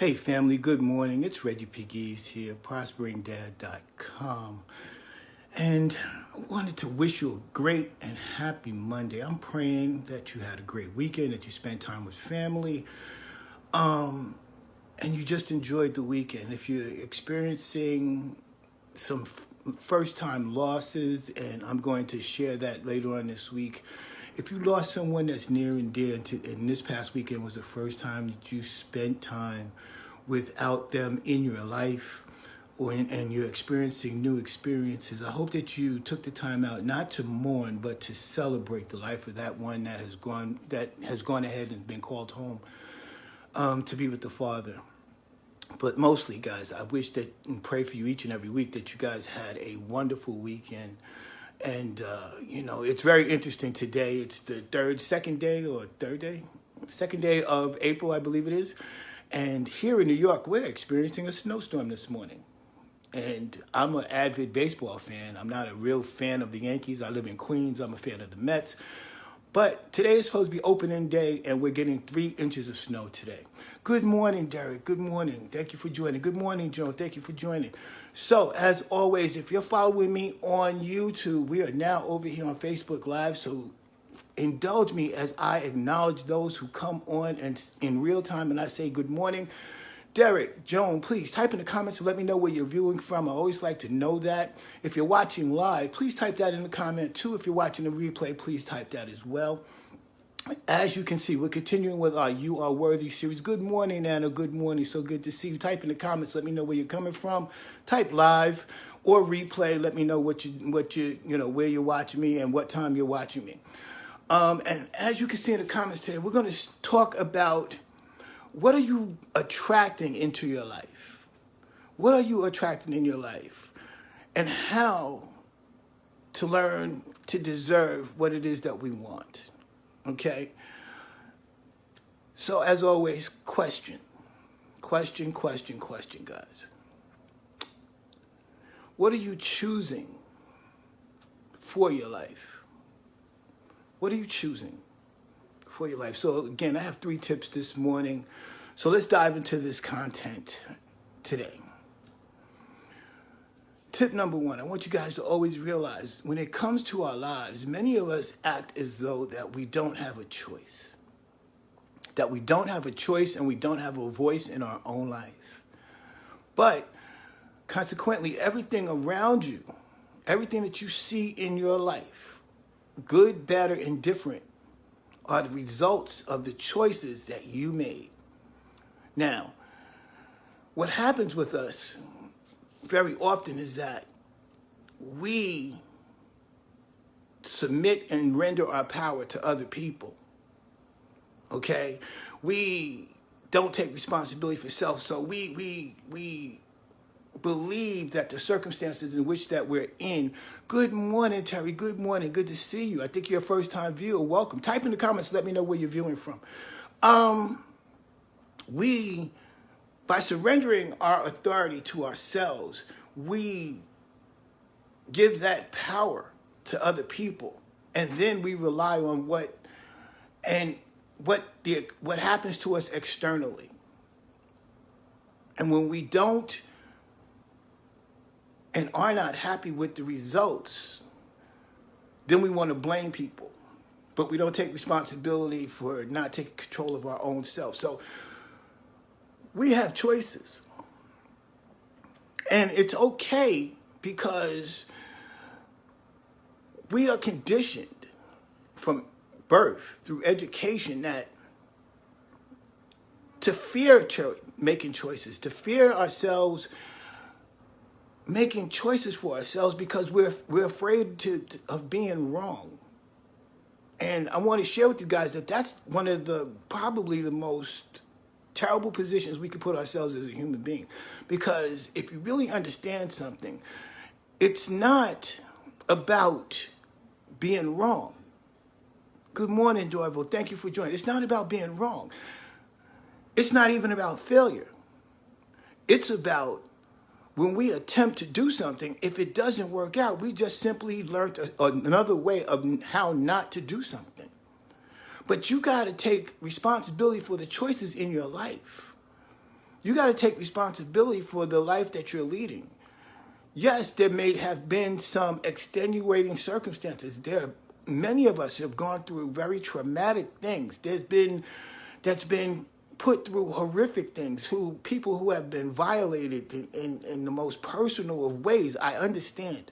Hey family, good morning. It's Reggie Pegues here, prosperingdad.com. And I wanted to wish you a great and happy Monday. I'm praying that you had a great weekend, that you spent time with family, and you just enjoyed the weekend. If you're experiencing some first time losses, and I'm going to share that later on this week. If you lost someone that's near and dear, and this past weekend was the first time that you spent time without them in your life, and you're experiencing new experiences, I hope that you took the time out not to mourn, but to celebrate the life of that one that has gone ahead and been called home to be with the Father. But mostly, guys, I wish that and pray for you each and every week that you guys had a wonderful weekend. And, it's very interesting today. It's the second day of April, I believe it is. And here in New York, we're experiencing a snowstorm this morning. And I'm an avid baseball fan. I'm not a real fan of the Yankees. I live in Queens. I'm a fan of the Mets. But today is supposed to be opening day, and we're getting 3 inches of snow today. Good morning, Derek. Good morning. Thank you for joining. Good morning, Joe. Thank you for joining. So, as always, if you're following me on YouTube, we are now over here on Facebook Live. So, indulge me as I acknowledge those who come on and in real time, and I say good morning. Derek, Joan, please type in the comments and let me know where you're viewing from. I always like to know that. If you're watching live, please type that in the comment too. If you're watching the replay, please type that as well. As you can see, we're continuing with our You Are Worthy series. Good morning, Anna. Good morning. So good to see you. Type in the comments. Let me know where you're coming from. Type live or replay. Let me know where you're watching me and what time you're watching me. And as you can see in the comments today, we're going to talk about what are you attracting into your life? What are you attracting in your life? And how to learn to deserve what it is that we want. Okay? So as always, question, guys. What are you choosing for your life? What are you choosing for your life? So again, I have 3 tips this morning. So let's dive into this content today. Tip number 1, I want you guys to always realize when it comes to our lives, many of us act as though that we don't have a choice. That we don't have a choice and we don't have a voice in our own life. But consequently, everything around you, everything that you see in your life, good, bad, or indifferent, are the results of the choices that you made. Now, what happens with us very often is that we submit and render our power to other people. Okay? We don't take responsibility for self, so we believe that the circumstances in which that we're in. Good morning, Terry. Good morning. Good to see you. I think you're a first-time viewer. Welcome. Type in the comments. Let me know where you're viewing from. By surrendering our authority to ourselves, we give that power to other people, and then we rely on what happens to us externally. And when we don't and are not happy with the results, then we want to blame people. But we don't take responsibility for not taking control of our own self. So we have choices. And it's okay because we are conditioned from birth through education to fear making choices, to fear ourselves making choices for ourselves because we're afraid of being wrong. And I want to share with you guys that that's one of probably the most terrible positions we could put ourselves as a human being. Because if you really understand something, it's not about being wrong. Good morning, Dorval. Thank you for joining. It's not about being wrong. It's not even about failure. It's about when we attempt to do something, if it doesn't work out, we just simply learned another way of how not to do something. But you got to take responsibility for the choices in your life. You got to take responsibility for the life that you're leading. Yes, there may have been some extenuating circumstances. Many of us have gone through very traumatic things. That's been put through horrific things. People who have been violated in the most personal of ways. I understand,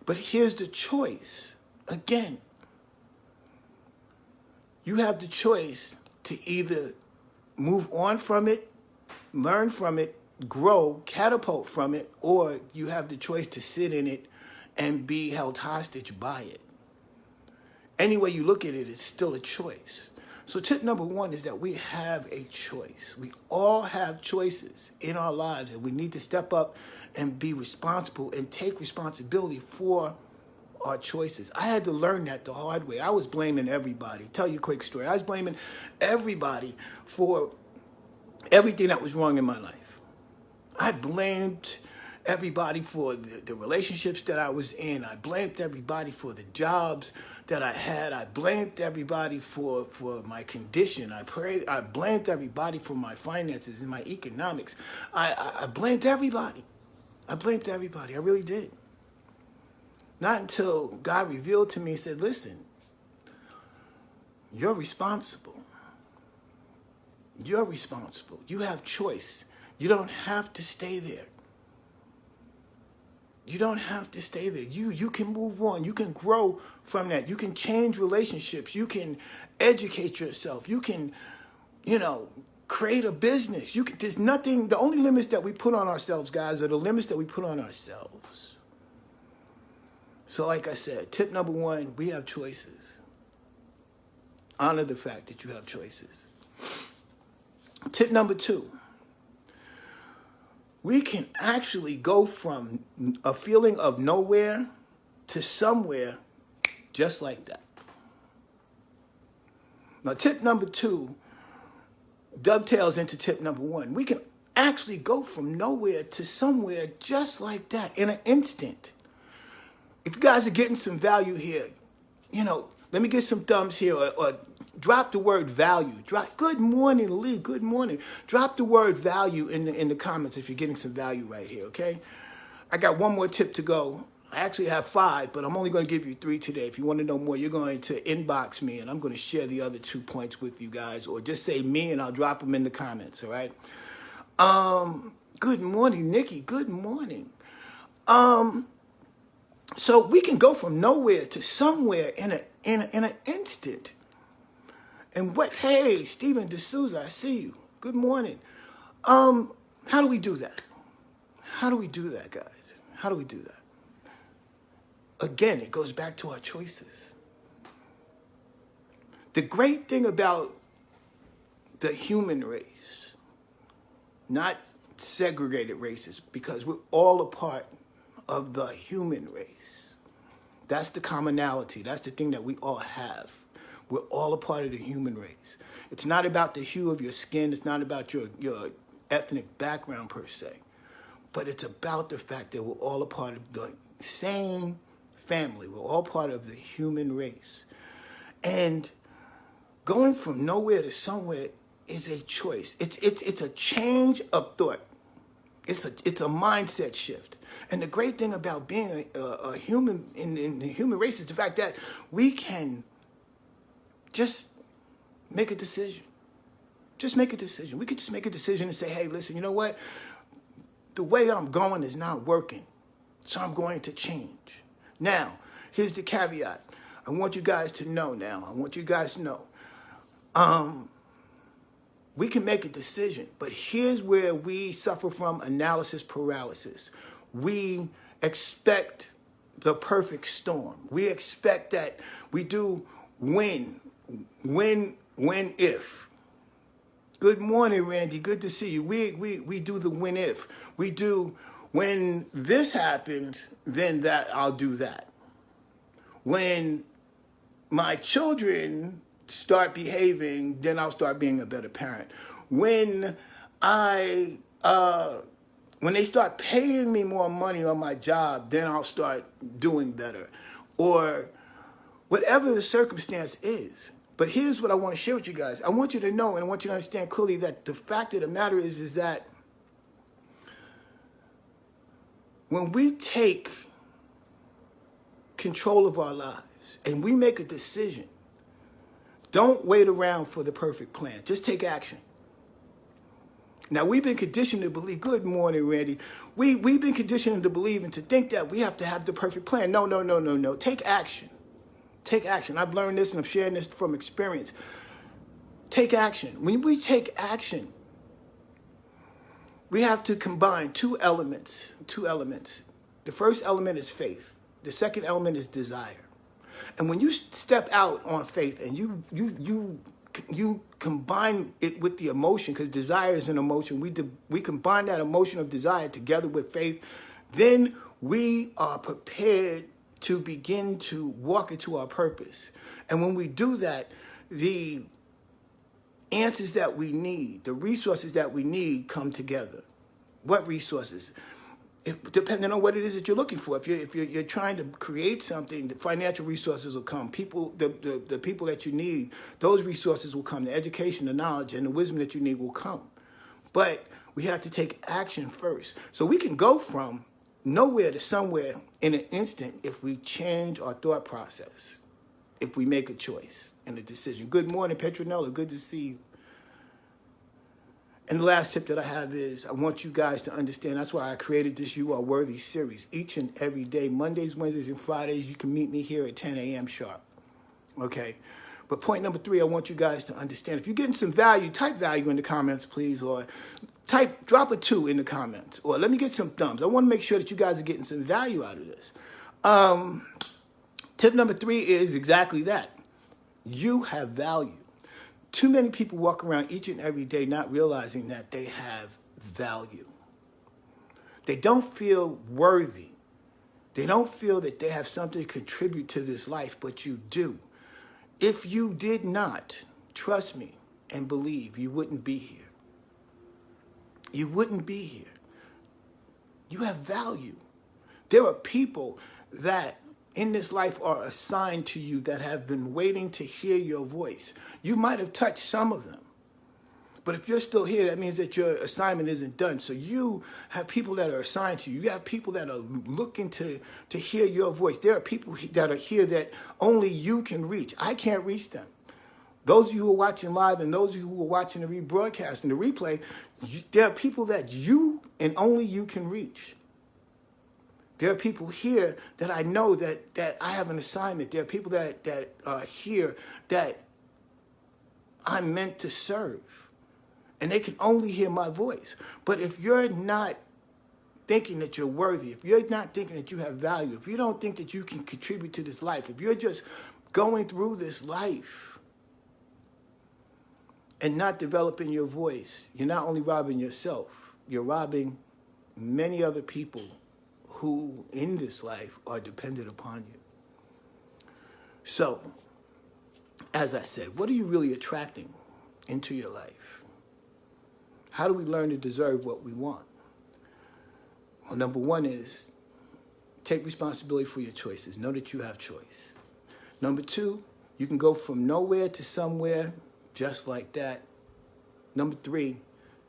but here's the choice. Again, you have the choice to either move on from it, learn from it, grow, catapult from it, or you have the choice to sit in it and be held hostage by it. Any way you look at it, it's still a choice. So tip number one is that we have a choice. We all have choices in our lives, and we need to step up and be responsible and take responsibility for our choices. I had to learn that the hard way. I was blaming everybody. Tell you a quick story. I was blaming everybody for everything that was wrong in my life. I blamed everybody for the relationships that I was in. I blamed everybody for the jobs that I had. I blamed everybody for my condition. I blamed everybody for my finances and my economics. I blamed everybody. I blamed everybody. I really did. Not until God revealed to me and said, listen, you're responsible. You're responsible. You have choice. You don't have to stay there. You don't have to stay there. You can move on. You can grow from that. You can change relationships. You can educate yourself. You can, create a business. There's nothing, the only limits that we put on ourselves, guys, are the limits that we put on ourselves. So like I said, tip number one, we have choices. Honor the fact that you have choices. Tip number two, we can actually go from a feeling of nowhere to somewhere just like that. Now, tip number two dovetails into tip number one. We can actually go from nowhere to somewhere just like that in an instant. If you guys are getting some value here, let me get some thumbs here or drop the word value. Good morning, Lee. Good morning. Drop the word value in the comments if you're getting some value right here, okay? I got one more tip to go. I actually have 5, but I'm only going to give you 3 today. If you want to know more, you're going to inbox me, and I'm going to share the other 2 points with you guys, or just say me, and I'll drop them in the comments, all right? Good morning, Nikki. Good morning. So we can go from nowhere to somewhere in an instant. And hey, Stephen D'Souza, I see you. Good morning. How do we do that? How do we do that, guys? How do we do that? Again, it goes back to our choices. The great thing about the human race, not segregated races, because we're all a part of the human race. That's the commonality. That's the thing that we all have. We're all a part of the human race. It's not about the hue of your skin. It's not about your ethnic background per se. But it's about the fact that we're all a part of the same family. We're all part of the human race. And going from nowhere to somewhere is a choice. It's a change of thought. It's a mindset shift. And the great thing about being a human in the human race is the fact that we can just make a decision. Just make a decision. We could just make a decision and say, hey, listen, you know what? The way I'm going is not working, so I'm going to change. Now, here's the caveat. I want you guys to know now. We can make a decision, but here's where we suffer from analysis paralysis. We expect the perfect storm. We expect that we do when, if. Good morning, Randy. Good to see you. We do the when if. We do when this happens, then that I'll do that. When my children start behaving, then I'll start being a better parent. When they start paying me more money on my job, then I'll start doing better. Or whatever the circumstance is. But here's what I want to share with you guys. I want you to know and I want you to understand clearly that the fact of the matter is that when we take control of our lives and we make a decision, don't wait around for the perfect plan. Just take action. Now, we've been conditioned to believe, good morning, Randy. We've been conditioned to believe and to think that we have to have the perfect plan. No, no, no, no, no. Take action. Take action. I've learned this and I'm sharing this from experience. Take action. When we take action, we have to combine two elements. The first element is faith. The second element is desire. And when you step out on faith and you combine it with the emotion, because desire is an emotion, we combine that emotion of desire together with faith, then we are prepared to begin to walk into our purpose. And when we do that, the answers that we need, the resources that we need come together. What resources? Depending on what it is that you're looking for. If you're trying to create something, the financial resources will come. The people that you need, those resources will come. The education, the knowledge, and the wisdom that you need will come. But we have to take action first. So we can go from nowhere to somewhere in an instant if we change our thought process, if we make a choice and a decision. Good morning, Petronella. Good to see you. And the last tip that I have is I want you guys to understand, that's why I created this You Are Worthy series. Each and every day, Mondays, Wednesdays, and Fridays, you can meet me here at 10 a.m. sharp. Okay? But point number 3, I want you guys to understand, if you're getting some value, type value in the comments, please, or drop a 2 in the comments, or let me get some thumbs. I want to make sure that you guys are getting some value out of this. Tip number 3 is exactly that. You have value. Too many people walk around each and every day not realizing that they have value. They don't feel worthy. They don't feel that they have something to contribute to this life, but you do. If you did not, trust me and believe, you wouldn't be here. You wouldn't be here. You have value. There are people that in this life are assigned to you that have been waiting to hear your voice. You might have touched some of them. But if you're still here, that means that your assignment isn't done. So you have people that are assigned to you. You have people that are looking to hear your voice. There are people that are here that only you can reach. I can't reach them. Those of you who are watching live and those of you who are watching the rebroadcast and the replay, there are people that you and only you can reach. There are people here that I know that I have an assignment. There are people that are here that I'm meant to serve. And they can only hear my voice. But if you're not thinking that you're worthy, if you're not thinking that you have value, if you don't think that you can contribute to this life, if you're just going through this life and not developing your voice, you're not only robbing yourself, you're robbing many other people who in this life are dependent upon you. So, as I said, what are you really attracting into your life? How do we learn to deserve what we want? Well, number 1 is take responsibility for your choices. Know that you have choice. Number 2, you can go from nowhere to somewhere just like that. Number 3,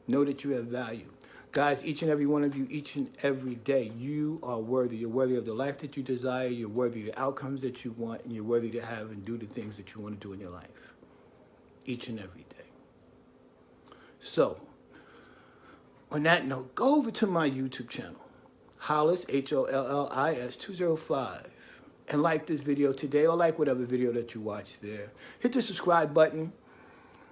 know that you have value. Guys, each and every one of you, each and every day, you are worthy. You're worthy of the life that you desire. You're worthy of the outcomes that you want. And you're worthy to have and do the things that you want to do in your life. Each and every day. So, on that note, go over to my YouTube channel, Hollis, Hollis 205, and like this video today or like whatever video that you watch there. Hit the subscribe button.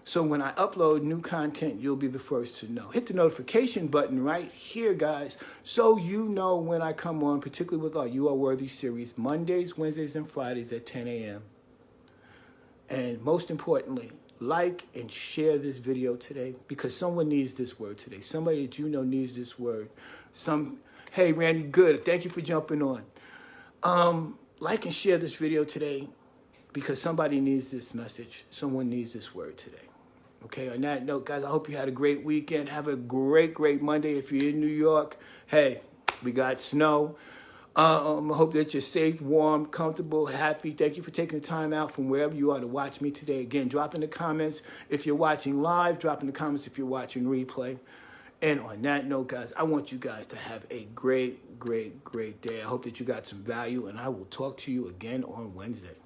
So when I upload new content, you'll be the first to know. Hit the notification button right here, guys, so you know when I come on, particularly with our You Are Worthy series, Mondays, Wednesdays, and Fridays at 10 a.m. And most importantly, like and share this video today because someone needs this word today. Somebody that you know needs this word. Hey, Randy, good. Thank you for jumping on. Like and share this video today because somebody needs this message. Someone needs this word today. Okay, on that note, guys, I hope you had a great weekend. Have a great, great Monday. If you're in New York, hey, we got snow. I hope that you're safe, warm, comfortable, happy. Thank you for taking the time out from wherever you are to watch me today. Again, drop in the comments if you're watching live. Drop in the comments if you're watching replay. And on that note, guys, I want you guys to have a great, great, great day. I hope that you got some value, and I will talk to you again on Wednesday.